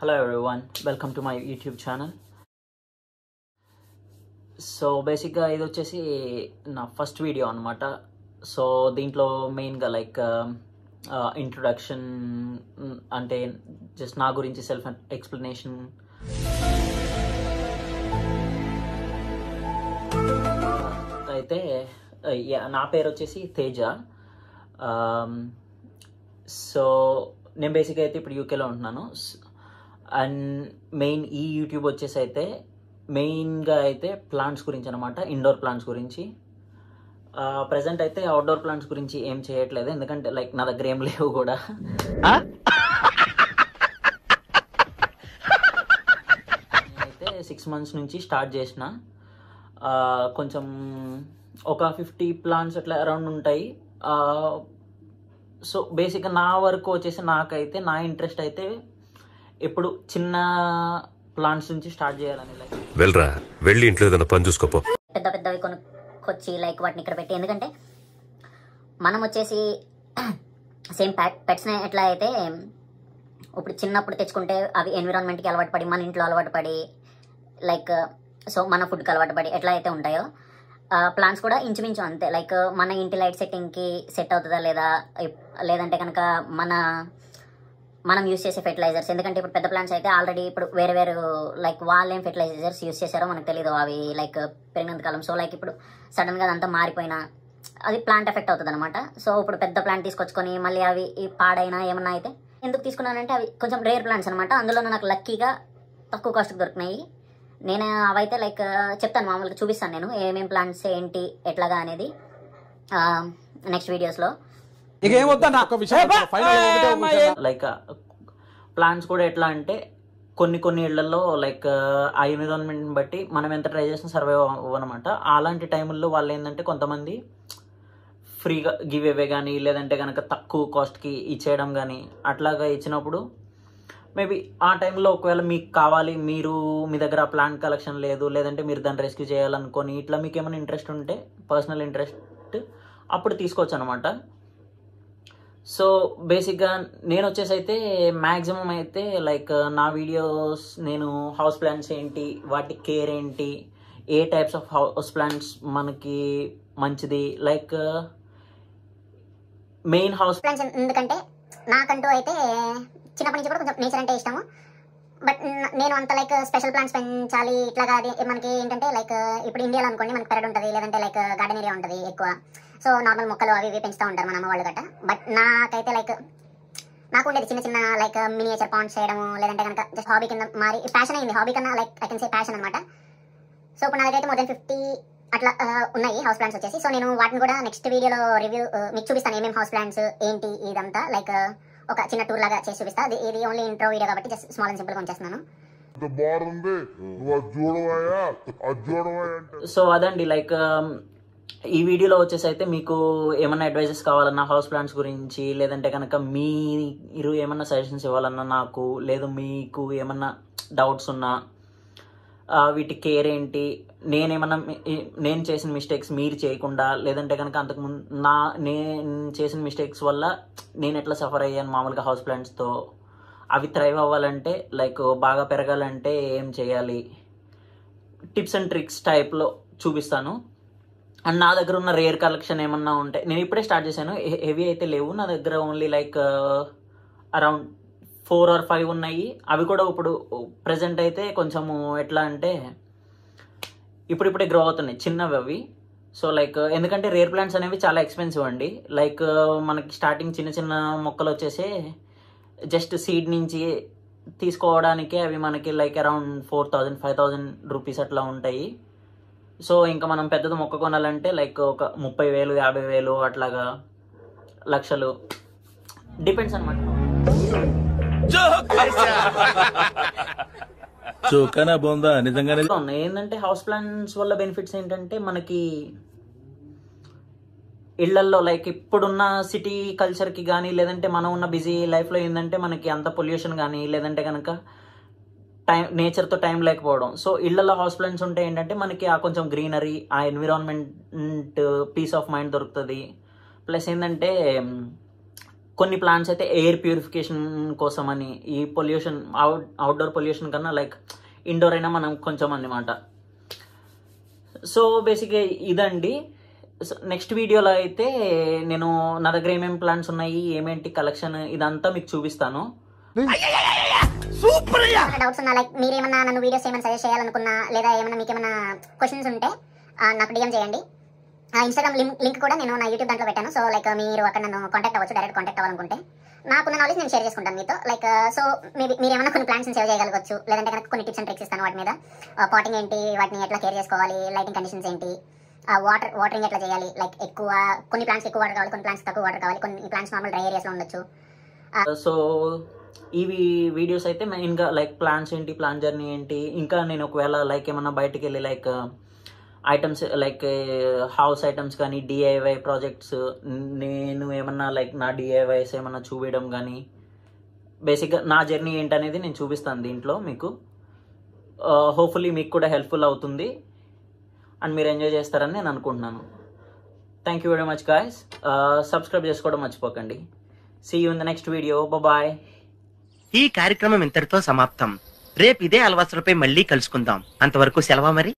Hello everyone, welcome to my YouTube channel. So బేసిక్గా ఇది వచ్చేసి నా ఫస్ట్ వీడియో అనమాట. సో దీంట్లో మెయిన్గా లైక్ ఇంట్రొడక్షన్ అంటే జస్ట్ నా గురించి సెల్ఫ్ ఎక్స్ప్లెనేషన్, అయితే నా పేరు వచ్చేసి తేజ. సో నేను బేసిక్గా అయితే ఇప్పుడు యూకేలో ఉంటున్నాను. అండ్ మెయిన్ ఈ యూట్యూబ్ వచ్చేసి అయితే మెయిన్గా అయితే ప్లాంట్స్ గురించి అనమాట, ఇండోర్ ప్లాంట్స్ గురించి. ప్రజెంట్ అయితే అవుట్డోర్ ప్లాంట్స్ గురించి ఏం చేయట్లేదు, ఎందుకంటే లైక్ నా దగ్గర ఏం లేవు కూడా. నేనైతే 6 months నుంచి స్టార్ట్ చేసిన. కొంచెం ఒక 50 ప్లాంట్స్ అట్లా అరౌండ్ ఉంటాయి. సో బేసిక్గా నా వరకు వచ్చేసి నాకైతే నా ఇంట్రెస్ట్ అయితే ఇప్పుడు చిన్న ప్లాంట్స్ నుంచి స్టార్ట్ చేయాలని. లైక్ వెళ్ళి ఇంట్లో ఏదైనా పని చూసుకోపో. పెద్ద పెద్దవి కొనుక్కొచ్చి లైక్ వాటిని ఇక్కడ పెట్టి, ఎందుకంటే మనం వచ్చేసి సేమ్ పెట్స్ని ఎట్లా అయితే ఇప్పుడు చిన్నప్పుడు తెచ్చుకుంటే అవి ఎన్విరాన్మెంట్కి అలవాటు పడి మన ఇంట్లో అలవాటు పడి లైక్ సో మన ఫుడ్కి అలవాటు పడి ఎట్లా అయితే ఉంటాయో ప్లాంట్స్ కూడా ఇంచుమించు అంతే. లైక్ మన ఇంటి లైట్ సెట్టింగ్కి సెట్ అవుతుందా లేదంటే కనుక మనం యూస్ చేసే ఫెర్టిలైజర్స్, ఎందుకంటే ఇప్పుడు పెద్ద ప్లాంట్స్ అయితే ఆల్రెడీ ఇప్పుడు వేరే లైక్ వాళ్ళు ఏం ఫెర్టిలైజర్స్ యూస్ చేశారో మనకు తెలియదు, అవి లైక్ పెరిగినంత కాలం. సో లైక్ ఇప్పుడు సడన్గా అదంతా మారిపోయినా అది ప్లాంట్ ఎఫెక్ట్ అవుతుంది అనమాట. సో ఇప్పుడు పెద్ద ప్లాంట్ తీసుకొచ్చుకొని మళ్ళీ అవి పాడైనా ఏమన్నా అయితే ఎందుకు తీసుకున్నానంటే అవి కొంచెం రేర్ ప్లాంట్స్ అనమాట. అందులో నాకు లక్కీగా తక్కువ కాస్ట్కి దొరికినాయి. నేను అవైతే లైక్ చెప్తాను, మామూలుగా చూపిస్తాను నేను ఏమేం ప్లాంట్స్ ఏంటి ఎట్లాగా అనేది నెక్స్ట్ వీడియోస్లో. లైక్ ప్లాంట్స్ కూడా ఎట్లా అంటే కొన్ని ఇళ్లలో లైక్ ఆ ఎన్విరాన్మెంట్ని బట్టి మనం ఎంత ట్రై చేసినా సర్వైవ్ అవ్వనమాట. అలాంటి టైంల్లో వాళ్ళు ఏంటంటే కొంతమంది ఫ్రీగా గివ్ అవే కానీ లేదంటే కనుక తక్కువ కాస్ట్కి ఇచ్చేయడం కానీ అట్లాగా ఇచ్చినప్పుడు మేబీ ఆ టైంలో ఒకవేళ మీకు కావాలి, మీ దగ్గర ప్లాంట్ కలెక్షన్ లేదు, లేదంటే మీరు దాన్ని రెస్క్యూ చేయాలనుకొని ఇట్లా మీకు ఏమైనా ఇంట్రెస్ట్ ఉంటే పర్సనల్ ఇంట్రెస్ట్ అప్పుడు తీసుకోవచ్చు అనమాట. సో బేసిక్గా నేను వచ్చేసి అయితే మ్యాక్సిమం అయితే లైక్ నా వీడియోస్ నేను హౌస్ ప్లాంట్స్ ఏంటి, వాటి కేర్ ఏంటి, ఏ టైప్స్ ఆఫ్ హౌస్ ప్లాంట్స్ మనకి మంచిది, లైక్ మెయిన్ హౌస్ ప్లాంట్స్. ఎందుకంటే నాకంటూ అయితే చిన్నప్పటి నుంచి కూడా కొంచెం నేచర్ అంటే ఇష్టము. బట్ నేను అంత లైక్ స్పెషల్ ప్లాంట్స్ పెంచాలి ఇట్లాగా అది మనకి ఏంటంటే లైక్ ఇప్పుడు ఇండియాలో అనుకోండి మనకి పెరడు ఉంటుంది, లేదంటే లైక్ గార్డెన్ ఏరియా ఉంటుంది ఎక్కువ. సో నార్మల్ మొక్కలు అవి ఇవి పెంచుతూ ఉంటారు మన అమ్మ వాళ్ళు గట్ట. బట్ నాకైతే లైక్ నాకు ఉండేది చిన్న లైక్ మినియేచర్ పాండ్స్ చేయడము, లేదంటే కనుక జస్ట్ హాబీ కింద మారి ప్యాషన్ అయింది. హాబీ కన్నా like I can say passion అనమాట. సో ఇప్పుడు నా దగ్గర అయితే more than 50 అట్లా ఉన్నాయి హౌస్ ప్లాంట్స్ వచ్చేసి. సో నేను వాటిని కూడా నెక్స్ట్ వీడియోలో రివ్యూ మీకు చూపిస్తాను, ఏమేమి హౌస్ ప్లాంట్స్ ఏంటి ఇదంతా లైక్ ఒక చిన్న టూర్ లాగా చేసి చూపిస్తా. ఇది ఓన్లీ ఇంట్రో వీడియో కాబట్టి జస్ట్ స్మాల్ అండ్ సింపుల్గా ఉంచేస్తున్నాను. సో అదండి లైక్ ఈ వీడియోలో వచ్చేసి అయితే మీకు ఏమన్నా అడ్వైజెస్ కావాలన్నా హౌస్ ప్లాంట్స్ గురించి, లేదంటే కనుక మీరు ఏమన్నా సజెషన్స్ ఇవ్వాలన్నా నాకు, లేదు మీకు ఏమన్నా డౌట్స్ ఉన్నా వీటి కేర్ ఏంటి, నేను చేసిన మిస్టేక్స్ మీరు చేయకుండా, లేదంటే కనుక అంతకుముందు నేను చేసిన మిస్టేక్స్ వల్ల నేను ఎట్లా సఫర్ అయ్యాను మామూలుగా హౌస్ ప్లాంట్స్తో, అవి థ్రైవ్ అవ్వాలంటే లైక్ బాగా పెరగాలంటే ఏం చేయాలి, టిప్స్ అండ్ ట్రిక్స్ టైప్లో చూపిస్తాను. అండ్ నా దగ్గర ఉన్న రేర్ కలెక్షన్ ఏమన్నా ఉంటే, నేను ఇప్పుడే స్టార్ట్ చేశాను, హెవీ అయితే లేవు నా దగ్గర, ఓన్లీ లైక్ అరౌండ్ 4 or 5 ఉన్నాయి. అవి కూడా ఇప్పుడు ప్రజెంట్ అయితే కొంచెము ఎట్లా అంటే ఇప్పుడిప్పుడే గ్రో అవుతున్నాయి చిన్నవి అవి. సో లైక్ ఎందుకంటే రేర్ ప్లాంట్స్ అనేవి చాలా ఎక్స్పెన్సివ్ అండి. లైక్ మనకి స్టార్టింగ్ చిన్న మొక్కలు వచ్చేసి జస్ట్ సీడ్ నుంచి తీసుకోవడానికే అవి మనకి లైక్ అరౌండ్ 4,000-5,000 రూపీస్ అట్లా ఉంటాయి. సో ఇంకా మనం పెద్దది మొక్క కొనాలంటే లైక్ ఒక 30,000, 50,000 అట్లాగా లక్షలు డిపెండ్స్ అనమాట. ఏంటంటే హౌస్ ప్లాంట్స్ వల్ల బెనిఫిట్స్ ఏంటంటే మనకి ఇళ్లల్లో లైక్ ఇప్పుడున్న సిటీ కల్చర్కి కానీ, లేదంటే మనం ఉన్న బిజీ లైఫ్లో ఏంటంటే మనకి అంత పొల్యూషన్ కానీ, లేదంటే కనుక నేచర్తో టైం లేకపోవడం. సో ఇళ్లలో హౌస్ ప్లాంట్స్ ఉంటే ఏంటంటే మనకి ఆ కొంచెం గ్రీనరీ, ఆ ఎన్విరాన్మెంట్, పీస్ ఆఫ్ మైండ్ దొరుకుతుంది. ప్లస్ ఏంటంటే కొన్ని ప్లాంట్స్ అయితే ఎయిర్ ప్యూరిఫికేషన్ కోసం అని, ఈ పొల్యూషన్ అవుట్డోర్ పొల్యూషన్ కన్నా లైక్ ఇండోర్ అయినా మనం కొంచెం అన్నమాట. సో బేసిక్గా ఇదండి. నెక్స్ట్ వీడియోలో అయితే నేను నా దగ్గర ఏమేమి ప్లాంట్స్ ఉన్నాయి, ఏమేంటి కలెక్షన్, ఇదంతా మీకు చూపిస్తాను. డౌట్స్ ఉన్నా, లైక్ మీరేమన్నా నన్ను వీడియోస్ ఏమైనా సజెస్ట్ చేయాలనుకున్నా, లేదా ఏమైనా మీకు ఏమైనా క్వశ్చన్స్ ఉంటే నాకు డిఎం చేయండి. ఇన్స్టాగ్రామ్ లింక్ కూడా నేను నా యూట్యూబ్ దాంట్లో పెట్టాను. సో లైక్ మీరు అక్కడ నన్ను కాంటాక్ట్ అవ్వచ్చు, డైరెక్ట్ కాంటాక్ట్ అవ్వాలనుకుంటే. నాకున్న నాలెడ్జ్ నేను షేర్ చేసుకుంటాను మీతో. లైక్ సో మీరు ఏమైనా కొన్ని ప్లాంట్స్ సేవ్ చేయగలగచ్చు, లేదంటే కనుక కొన్ని టిప్స్ అండ్ ట్రిక్స్ ఇస్తాను వాటి మీద. పాటింగ్ ఏంటి, వాటిని ఎట్లా కేర్ చేసుకోవాలి, లైటింగ్ కండిషన్స్ ఏంటి, వాటరింగ్ ఎట్లా చేయాలి, లైక్ ఎక్కువ కొన్ని ప్లాంట్స్ ఎక్కువ వాటర్ కావాలి, కొన్ని ప్లాంట్స్ తక్కువ వాటర్ కావాలి, కొన్ని ప్లాంట్స్ నార్మల్ డ్రై ఏరియాస్లో ఉండొచ్చు. సో ఇవి వీడియోస్ అయితే మెయిన్గా లైక్ ప్లాన్స్ ఏంటి, ప్లాన్ జర్నీ ఏంటి, ఇంకా నేను ఒకవేళ లైక్ ఏమన్నా బయటికి వెళ్ళి like items like house items కానీ, డిఐవై ప్రాజెక్ట్స్, నేను ఏమన్నా లైక్ నా డిఐవైస్ ఏమన్నా చూపించడం కానీ, బేసిక్గా నా జర్నీ ఏంటనేది నేను చూపిస్తాను దీంట్లో మీకు. హోప్ఫుల్లీ మీకు కూడా హెల్ప్ఫుల్ అవుతుంది అండ్ మీరు ఎంజాయ్ చేస్తారని నేను అనుకుంటున్నాను. Thank you very much guys. Subscribe చేసుకోవడం మర్చిపోకండి. See you in the next video. Bye. ఈ కార్యక్రమం ఇంతటితో సమాప్తం. రేపు ఇదే అలవాసులపై మళ్ళీ కలుసుకుందాం. అంతవరకు సెలవా మరి.